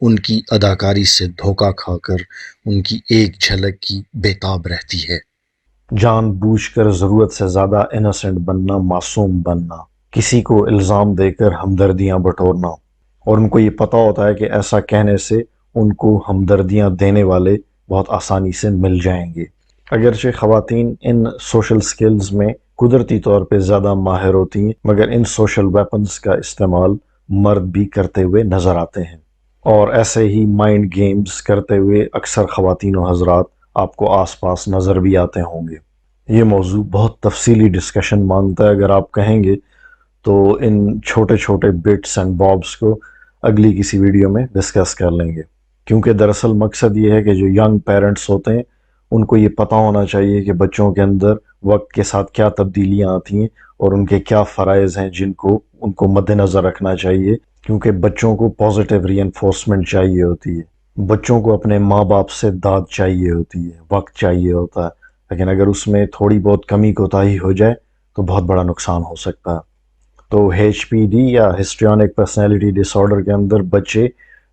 ان کی اداکاری سے دھوکہ کھا کر ان کی ایک جھلک کی بےتاب رہتی ہے۔ جان بوجھ کر ضرورت سے زیادہ انوسنٹ بننا، معصوم بننا، کسی کو الزام دے کر ہمدردیاں بٹورنا، اور ان کو یہ پتہ ہوتا ہے کہ ایسا کہنے سے ان کو ہمدردیاں دینے والے بہت آسانی سے مل جائیں گے۔ اگرچہ خواتین ان سوشل سکلز میں قدرتی طور پہ زیادہ ماہر ہوتی ہیں، مگر ان سوشل ویپنز کا استعمال مرد بھی کرتے ہوئے نظر آتے ہیں، اور ایسے ہی مائنڈ گیمز کرتے ہوئے اکثر خواتین و حضرات آپ کو آس پاس نظر بھی آتے ہوں گے۔ یہ موضوع بہت تفصیلی ڈسکشن مانگتا ہے، اگر آپ کہیں گے تو ان چھوٹے چھوٹے بٹس اینڈ بابس کو اگلی کسی ویڈیو میں ڈسکس کر لیں گے، کیونکہ دراصل مقصد یہ ہے کہ جو ینگ پیرنٹس ہوتے ہیں ان کو یہ پتہ ہونا چاہیے کہ بچوں کے اندر وقت کے ساتھ کیا تبدیلیاں آتی ہیں اور ان کے کیا فرائض ہیں جن کو ان کو مد نظر رکھنا چاہیے، کیونکہ بچوں کو پازیٹیو ری انفورسمنٹ چاہیے ہوتی ہے، بچوں کو اپنے ماں باپ سے داد چاہیے ہوتی ہے، وقت چاہیے ہوتا ہے، لیکن اگر اس میں تھوڑی بہت کمی کوتاہی ہو جائے تو بہت بڑا نقصان ہو سکتا ہے۔ تو ایچ پی ڈی یا ہسٹریونک پرسنالٹی ڈس آرڈر کے اندر بچے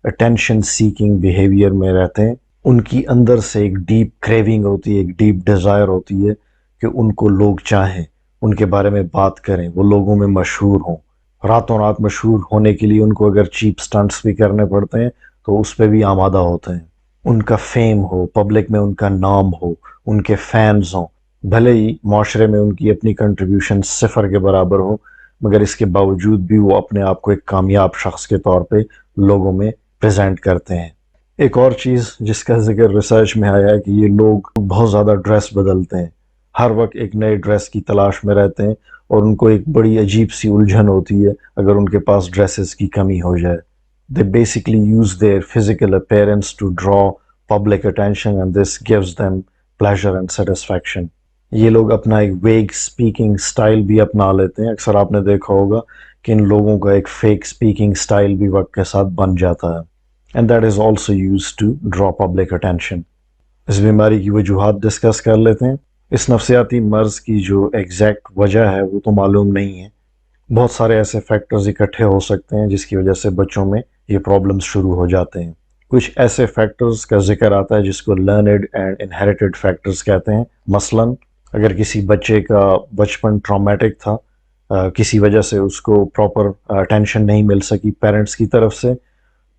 اٹینشن سیکنگ بیہیویئر میں رہتے ہیں، ان کی اندر سے ایک ڈیپ کریونگ ہوتی ہے، ایک ڈیپ ڈیزائر ہوتی ہے کہ ان کو لوگ چاہیں، ان کے بارے میں بات کریں، وہ لوگوں میں مشہور ہوں۔ راتوں رات مشہور ہونے کے لیے ان کو اگر چیپ سٹنٹس بھی کرنے پڑتے ہیں تو اس پہ بھی آمادہ ہوتے ہیں۔ ان کا فیم ہو، پبلک میں ان کا نام ہو، ان کے فینز ہوں، بھلے ہی معاشرے میں ان کی اپنی کنٹریبیوشن صفر کے برابر ہو، مگر اس کے باوجود بھی وہ اپنے آپ کو ایک کامیاب شخص کے طور پہ لوگوں میں پریزنٹ کرتے ہیں۔ ایک اور چیز جس کا ذکر ریسرچ میں آیا ہے کہ یہ لوگ بہت زیادہ ڈریس بدلتے ہیں، ہر وقت ایک نئے ڈریس کی تلاش میں رہتے ہیں، اور ان کو ایک بڑی عجیب سی الجھن ہوتی ہے اگر ان کے پاس ڈریسز کی کمی ہو جائے۔ They basically use their physical appearance to draw public attention and this gives them pleasure and satisfaction۔ یہ لوگ اپنا ایک ویگ سپیکنگ سٹائل بھی اپنا لیتے ہیں، اکثر آپ نے دیکھا ہوگا کہ ان لوگوں کا ایک فیک سپیکنگ سٹائل بھی وقت کے ساتھ بن جاتا ہے، and that is also used to draw public attention۔ اس بیماری کی وجوہات ڈسکس کر لیتے ہیں۔ اس نفسیاتی مرض کی جو ایگزیکٹ وجہ ہے وہ تو معلوم نہیں ہے، بہت سارے ایسے فیکٹرز اکٹھے ہو سکتے ہیں جس کی وجہ سے بچوں میں یہ پرابلمز شروع ہو جاتے ہیں۔ کچھ ایسے فیکٹرز کا ذکر آتا ہے جس کو لرنڈ اینڈ انہیریٹڈ فیکٹرز کہتے ہیں۔ مثلاً اگر کسی بچے کا بچپن ٹرامیٹک تھا، کسی وجہ سے اس کو پراپر اٹینشن نہیں مل سکی پیرنٹس کی طرف سے،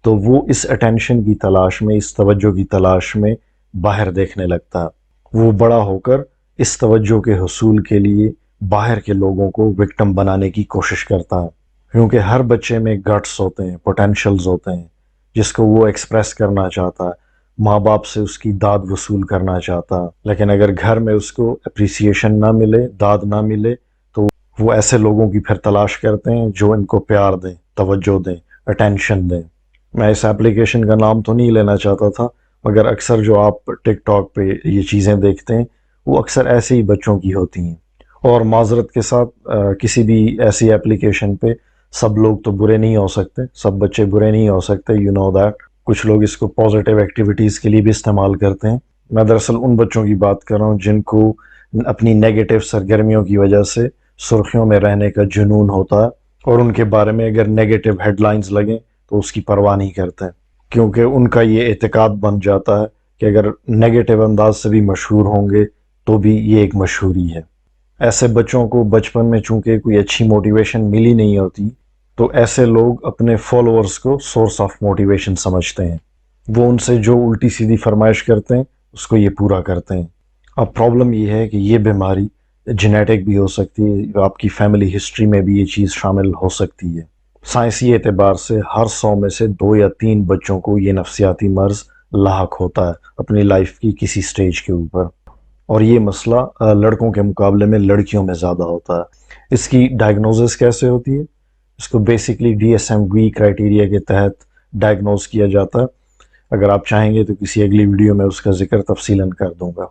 تو وہ اس اٹینشن کی تلاش میں، اس توجہ کی تلاش میں باہر دیکھنے لگتا ہے۔ وہ بڑا ہو کر اس توجہ کے حصول کے لیے باہر کے لوگوں کو وکٹم بنانے کی کوشش کرتا ہے، کیونکہ ہر بچے میں گٹس ہوتے ہیں، پوٹینشلز ہوتے ہیں جس کو وہ ایکسپریس کرنا چاہتا ہے، ماں باپ سے اس کی داد وصول کرنا چاہتا ہے، لیکن اگر گھر میں اس کو اپریسیشن نہ ملے، داد نہ ملے، تو وہ ایسے لوگوں کی پھر تلاش کرتے ہیں جو ان کو پیار دیں، توجہ دیں، اٹینشن دیں۔ میں اس ایپلیکیشن کا نام تو نہیں لینا چاہتا تھا، مگر اکثر جو آپ ٹک ٹاک پہ یہ چیزیں دیکھتے ہیں وہ اکثر ایسے ہی بچوں کی ہوتی ہیں۔ اور معذرت کے ساتھ کسی بھی ایسی ایپلیکیشن پہ سب لوگ تو برے نہیں ہو سکتے، سب بچے برے نہیں ہو سکتے، یو نو دیٹ۔ کچھ لوگ اس کو پازیٹیو ایکٹیویٹیز کے لیے بھی استعمال کرتے ہیں۔ میں دراصل ان بچوں کی بات کر رہا ہوں جن کو اپنی نیگیٹو سرگرمیوں کی وجہ سے سرخیوں میں رہنے کا جنون ہوتا ہے، اور ان کے بارے میں اگر نیگیٹو ہیڈ لائنز لگیں تو اس کی پرواہ نہیں کرتے، کیونکہ ان کا یہ اعتقاد بن جاتا ہے کہ اگر نیگیٹو انداز سے بھی مشہور ہوں گے تو بھی یہ ایک مشہوری ہے۔ ایسے بچوں کو بچپن میں چونکہ کوئی اچھی موٹیویشن ملی نہیں ہوتی، تو ایسے لوگ اپنے فالوورز کو سورس آف موٹیویشن سمجھتے ہیں، وہ ان سے جو الٹی سیدھی فرمائش کرتے ہیں اس کو یہ پورا کرتے ہیں۔ اب پرابلم یہ ہے کہ یہ بیماری جینیٹک بھی ہو سکتی ہے، آپ کی فیملی ہسٹری میں بھی یہ چیز شامل ہو سکتی ہے۔ سائنسی اعتبار سے ہر 100 میں سے 2 یا 3 بچوں کو یہ نفسیاتی مرض لاحق ہوتا ہے اپنی لائف کی کسی سٹیج کے اوپر، اور یہ مسئلہ لڑکوں کے مقابلے میں لڑکیوں میں زیادہ ہوتا ہے۔ اس کی ڈائگنوزس کیسے ہوتی ہے؟ اس کو بیسکلی DSM-V کرائٹیریا کے تحت ڈائگنوز کیا جاتا ہے۔ اگر آپ چاہیں گے تو کسی اگلی ویڈیو میں اس کا ذکر تفصیلاً کر دوں گا۔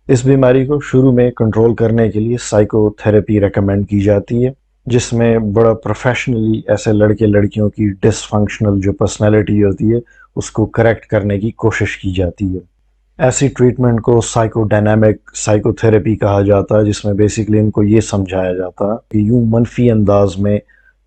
اس بیماری کو شروع میں کنٹرول کرنے کے لیے سائیکو تھراپی ریکمینڈ کی جاتی ہے، جس میں بڑا پروفیشنلی ایسے لڑکے لڑکیوں کی ڈس فنکشنل جو پرسنالٹی ہوتی ہے اس کو کریکٹ کرنے کی کوشش کی جاتی ہے۔ ایسی ٹریٹمنٹ کو سائیکو ڈائنامک سائیکو تھراپی کہا جاتا ہے، جس میں بیسکلی ان کو یہ سمجھایا جاتا ہے کہ یوں منفی انداز میں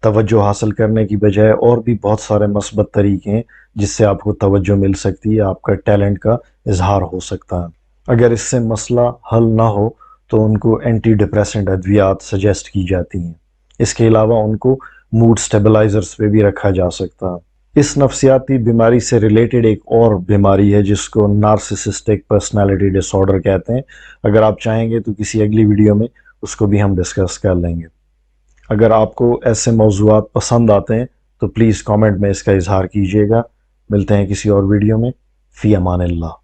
توجہ حاصل کرنے کی بجائے اور بھی بہت سارے مثبت طریقے ہیں جس سے آپ کو توجہ مل سکتی ہے، آپ کا ٹیلنٹ کا اظہار ہو سکتا ہے۔ اگر اس سے مسئلہ حل نہ ہو تو ان کو اینٹی ڈپریسنٹ ادویات سجیسٹ کی جاتی ہیں۔ اس کے علاوہ ان کو موڈ سٹیبلائزرز پہ بھی رکھا جا سکتا ہے۔ اس نفسیاتی بیماری سے ریلیٹڈ ایک اور بیماری ہے جس کو نارسسسٹک پرسنالٹی ڈس آرڈر کہتے ہیں۔ اگر آپ چاہیں گے تو کسی اگلی ویڈیو میں اس کو بھی ہم ڈسکس کر لیں گے۔ اگر آپ کو ایسے موضوعات پسند آتے ہیں تو پلیز کامنٹ میں اس کا اظہار کیجیے گا۔ ملتے ہیں کسی اور ویڈیو میں۔ فی امان اللہ۔